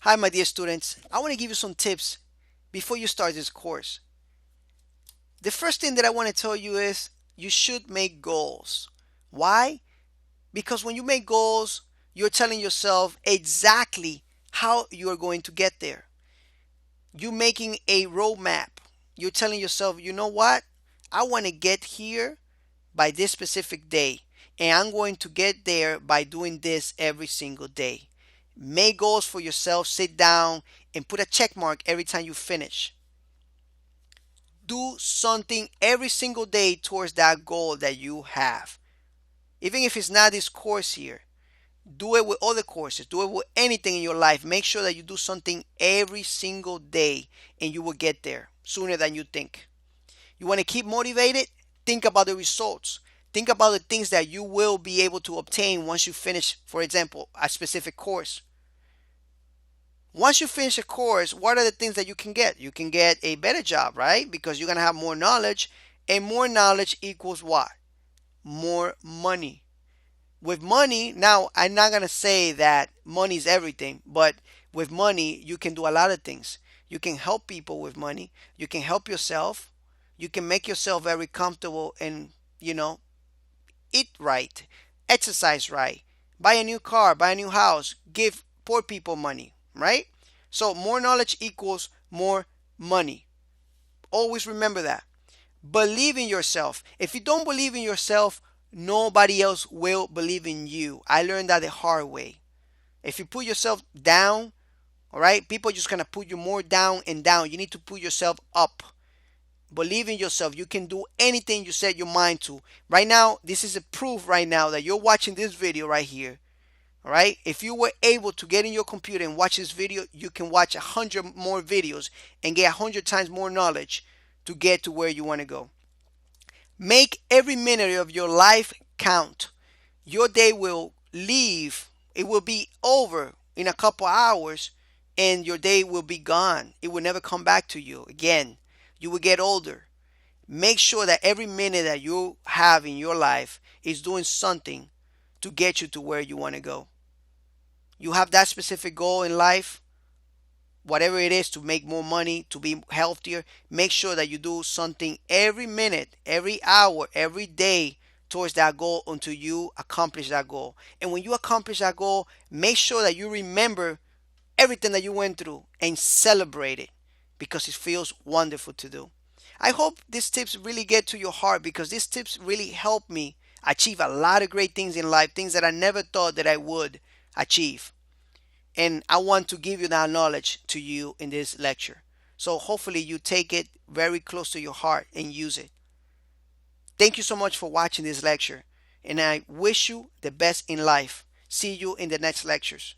Hi, my dear students. I want to give you some tips before you start this course. The first thing that I want to tell you is you should make goals. Why? Because when you make goals, you're telling yourself exactly how you are going to get there. You're making a roadmap. You're telling yourself, you know what? I want to get here by this specific day, and I'm going to get there by doing this every single day. Make goals for yourself, sit down, and put a check mark every time you finish. Do something every single day towards that goal that you have. Even if it's not this course here, do it with other courses, do it with anything in your life. Make sure that you do something every single day and you will get there sooner than you think. You want to keep motivated? Think about the results. Think about the things that you will be able to obtain once you finish, for example, a specific course. Once you finish a course, what are the things that you can get? You can get a better job, right? Because you're going to have more knowledge, and more knowledge equals what? More money. With money, now I'm not going to say that money is everything, but with money, you can do a lot of things. You can help people with money. You can help yourself. You can make yourself very comfortable and, you know, eat right, exercise right, buy a new car, buy a new house, give poor people money, right? So more knowledge equals more money. Always remember that. Believe in yourself. If you don't believe in yourself, nobody else will believe in you. I learned that the hard way. If you put yourself down, all right, people are just gonna put you more down and down. You need to put yourself up. Believe in yourself. You can do anything you set your mind to. Right now, this is a proof right now that you're watching this video right here. All right. If you were able to get in your computer and watch this video, you can watch 100 more videos and get 100 times more knowledge to get to where you want to go. Make every minute of your life count. Your day will leave. It will be over in a couple hours and your day will be gone. It will never come back to you again. You will get older. Make sure that every minute that you have in your life is doing something to get you to where you want to go. You have that specific goal in life, whatever it is, to make more money, to be healthier. Make sure that you do something every minute, every hour, every day towards that goal until you accomplish that goal. And when you accomplish that goal, make sure that you remember everything that you went through and celebrate it because it feels wonderful to do. I hope these tips really get to your heart because these tips really help me achieve a lot of great things in life, things that I never thought that I would achieve. And I want to give you that knowledge to you in this lecture. So hopefully you take it very close to your heart and use it. Thank you so much for watching this lecture, and I wish you the best in life. See you in the next lectures.